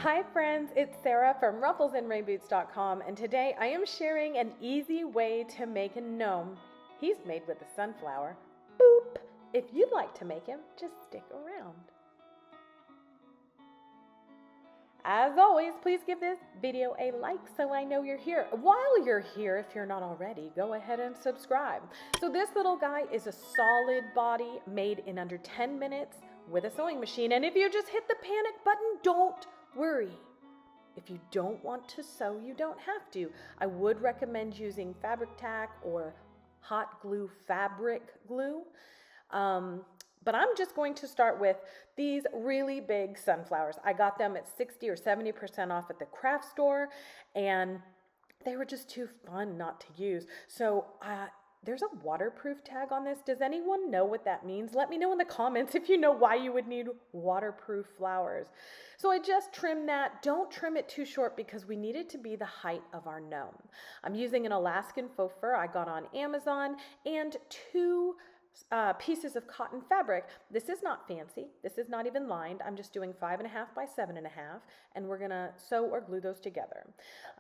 Hi friends, it's Sarah from rufflesandrainboots.com, and today I am sharing an easy way to make a gnome. He's made with a sunflower. Boop! If you'd like to make him, just stick around. As always, please give this video a like so I know you're here. While you're here, if you're not already, go ahead and subscribe. So this little guy is a solid body made in under 10 minutes with a sewing machine. And if you just hit the panic button, don't worry. If you don't want to sew, you don't have to. I would recommend using fabric tack or hot glue fabric glue. But I'm just going to start with these really big sunflowers. I got them at 60 or 70% off at the craft store, and they were just too fun not to use. So there's a waterproof tag on this. Does anyone know what that means? Let me know in the comments if you know why you would need waterproof flowers. So I just trimmed that. Don't trim it too short because we need it to be the height of our gnome. I'm using an Alaskan faux fur I got on Amazon and two pieces of cotton fabric. This is not fancy. This is not even lined. I'm just doing 5.5 by 7.5, and we're gonna sew or glue those together.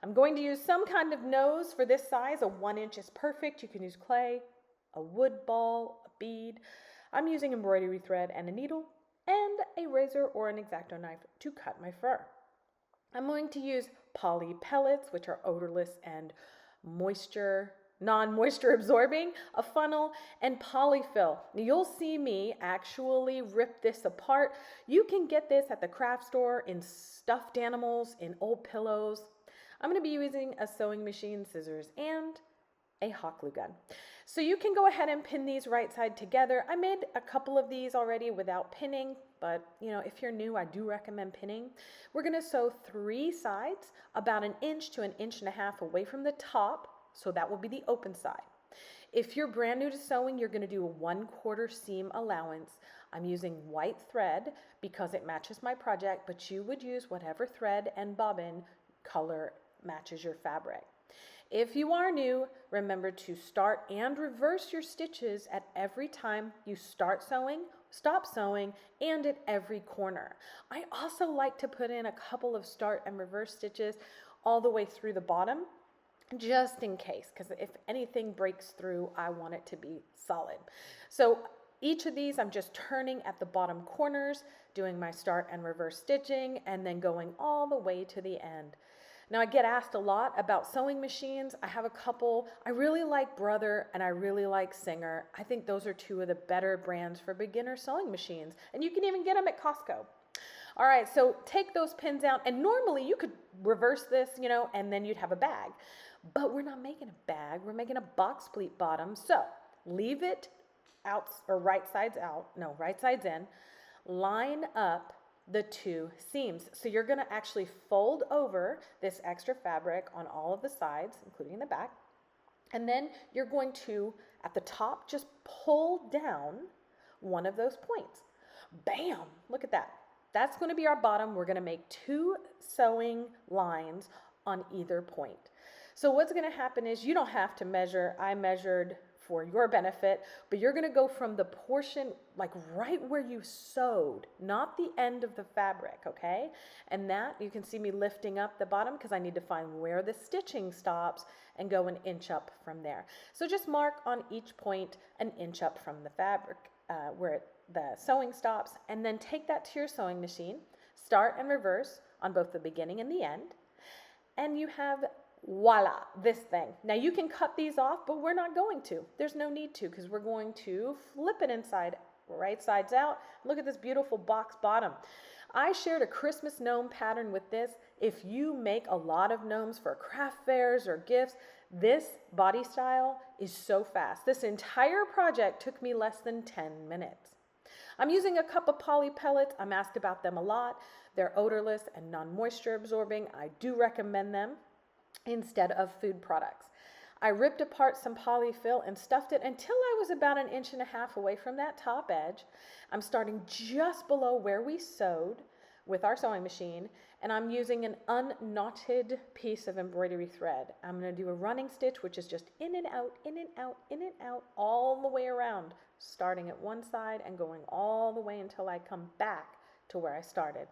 I'm going to use some kind of nose for this size. A 1 inch is perfect. You can use clay, a wood ball, a bead. I'm using embroidery thread and a needle and a razor or an X-Acto knife to cut my fur. I'm going to use poly pellets, which are odorless and non-moisture absorbing, a funnel, and polyfill. You'll see me actually rip this apart. You can get this at the craft store in stuffed animals, in old pillows. I'm going to be using a sewing machine, scissors, and a hot glue gun. So you can go ahead and pin these right side together. I made a couple of these already without pinning, but if you're new, I do recommend pinning. We're going to sew 3 sides about 1 inch to 1.5 inches away from the top. So that will be the open side. If you're brand new to sewing, you're going to do a 1/4 seam allowance. I'm using white thread because it matches my project, but you would use whatever thread and bobbin color matches your fabric. If you are new, remember to start and reverse your stitches at every time you start sewing, stop sewing, and at every corner. I also like to put in a couple of start and reverse stitches all the way through the bottom, just in case, because if anything breaks through, I want it to be solid. So each of these, I'm just turning at the bottom corners, doing my start and reverse stitching, and then going all the way to the end. Now, I get asked a lot about sewing machines. I have a couple. I really like Brother and I really like Singer. I think those are 2 of the better brands for beginner sewing machines, and you can even get them at Costco. All right, so take those pins out, and normally you could reverse this, and then you'd have a bag. But we're not making a bag, we're making a box pleat bottom. So leave it out, or right sides in, line up the 2 seams. So you're gonna actually fold over this extra fabric on all of the sides, including the back. And then you're going to, at the top, just pull down one of those points. Bam, look at that. That's gonna be our bottom. We're gonna make 2 sewing lines on either point. So what's going to happen is you don't have to measure. I measured for your benefit, but you're going to go from the portion like right where you sewed, not the end of the fabric, okay? And that, you can see me lifting up the bottom because I need to find where the stitching stops and go 1 inch up from there. So just mark on each point 1 inch up from the fabric where the sewing stops, and then take that to your sewing machine, start and reverse on both the beginning and the end, and you have voila, this thing. Now you can cut these off, but we're not going to. There's no need to, because we're going to flip it inside, right sides out. Look at this beautiful box bottom. I shared a Christmas gnome pattern with this. If you make a lot of gnomes for craft fairs or gifts, this body style is so fast. This entire project took me less than 10 minutes. I'm using a cup of poly pellets. I'm asked about them a lot. They're odorless and non-moisture absorbing. I do recommend them instead of food products. I ripped apart some polyfill and stuffed it until I was about 1.5 inches away from that top edge. I'm starting just below where we sewed with our sewing machine, and I'm using an unknotted piece of embroidery thread. I'm going to do a running stitch, which is just in and out, in and out, in and out, all the way around, starting at one side and going all the way until I come back to where I started.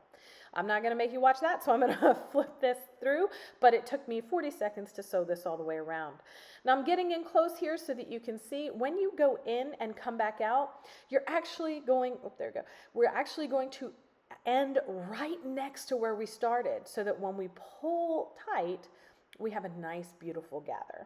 I'm not going to make you watch that, so I'm going to flip this through, but it took me 40 seconds to sew this all the way around. Now I'm getting in close here so that you can see when you go in and come back out, you're actually going, oh, there we go. We're actually going to end right next to where we started so that when we pull tight, we have a nice, beautiful gather.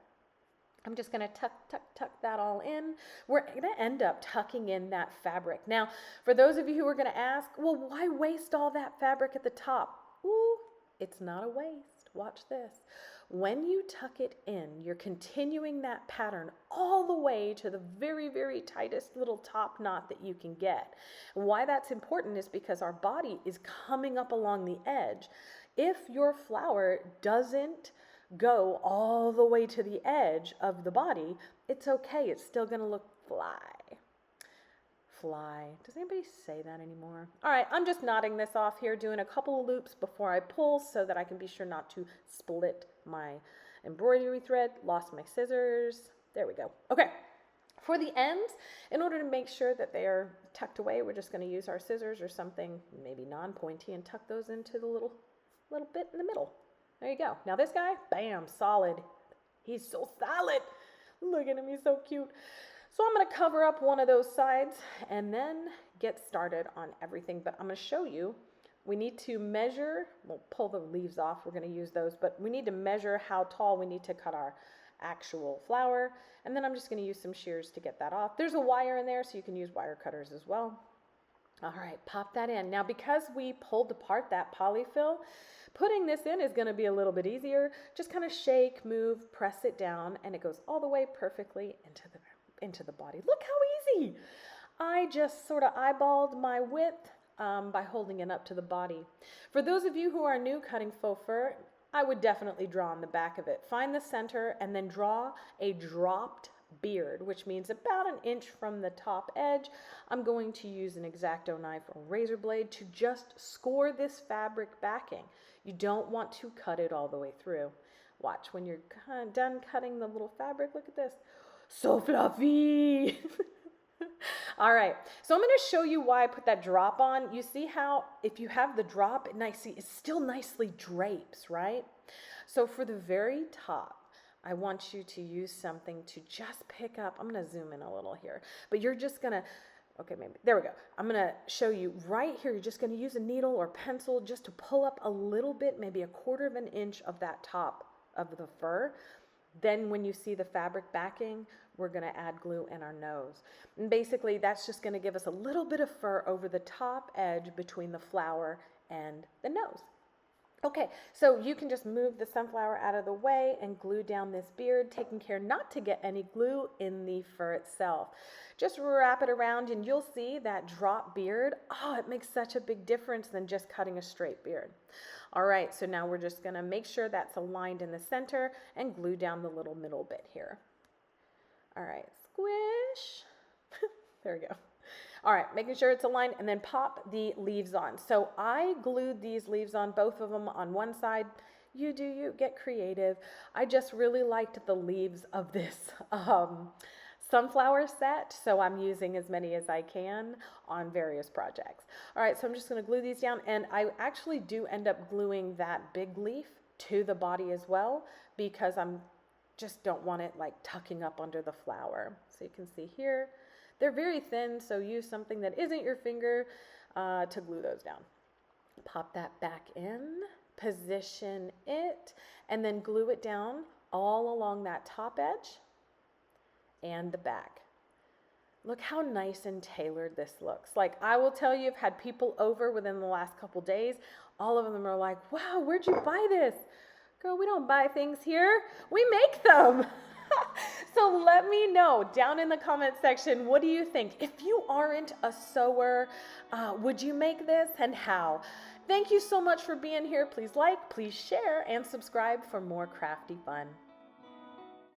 I'm just going to tuck that all in. We're going to end up tucking in that fabric. Now, for those of you who are going to ask, well, why waste all that fabric at the top? Ooh, it's not a waste. Watch this. When you tuck it in, you're continuing that pattern all the way to the very, very tightest little top knot that you can get. And why that's important is because our body is coming up along the edge. If your flower doesn't go all the way to the edge of the body, it's okay. It's still going to look fly. Fly. Does anybody say that anymore? All right, I'm just knotting this off here, doing a couple of loops before I pull so that I can be sure not to split my embroidery thread. Lost my scissors. There we go. Okay. For the ends, in order to make sure that they are tucked away, we're just going to use our scissors or something maybe non-pointy and tuck those into the little bit in the middle. There you go. Now this guy, bam, solid. He's so solid. Look at him, he's so cute. So I'm going to cover up one of those sides and then get started on everything. But I'm going to show you, we need to measure, we'll pull the leaves off, we're going to use those, but we need to measure how tall we need to cut our actual flower. And then I'm just going to use some shears to get that off. There's a wire in there, so you can use wire cutters as well. All right, pop that in. Now because we pulled apart that polyfill, putting this in is going to be a little bit easier. Just kind of shake, move, press it down, and it goes all the way perfectly into the body. Look how easy! I just sort of eyeballed my width by holding it up to the body. For those of you who are new cutting faux fur, I would definitely draw on the back of it. Find the center and then draw a dropped beard, which means about 1 inch from the top edge. I'm going to use an X-Acto knife or razor blade to just score this fabric backing. You don't want to cut it all the way through. Watch, when you're done cutting the little fabric, look at this. So fluffy! All right, so I'm going to show you why I put that drop on. You see how if you have the drop, it still nicely drapes, right? So for the very top, I want you to use something to just pick up. I'm going to zoom in a little here, but you're just going to, okay, maybe, there we go. I'm going to show you right here. You're just going to use a needle or pencil just to pull up a little bit, maybe 1/4 inch of that top of the fur. Then when you see the fabric backing, we're going to add glue in our nose. And basically that's just going to give us a little bit of fur over the top edge between the flower and the nose. Okay, so you can just move the sunflower out of the way and glue down this beard, taking care not to get any glue in the fur itself. Just wrap it around and you'll see that drop beard. Oh, it makes such a big difference than just cutting a straight beard. All right, so now we're just gonna make sure that's aligned in the center and glue down the little middle bit here. All right, squish. There we go. All right, making sure it's aligned and then pop the leaves on. So I glued these leaves on, both of them on one side. You do you, get creative. I just really liked the leaves of this sunflower set, so I'm using as many as I can on various projects. All right, so I'm just gonna glue these down, and I actually do end up gluing that big leaf to the body as well because I'm just don't want it like tucking up under the flower. So you can see here, they're very thin, so use something that isn't your finger to glue those down. Pop that back in, position it, and then glue it down all along that top edge and the back. Look how nice and tailored this looks. Like, I will tell you, I've had people over within the last couple days. All of them are like, wow, where'd you buy this? Girl, we don't buy things here. We make them. So let me know down in the comment section, what do you think? If you aren't a sewer, would you make this and how? Thank you so much for being here. Please like, please share, and subscribe for more crafty fun.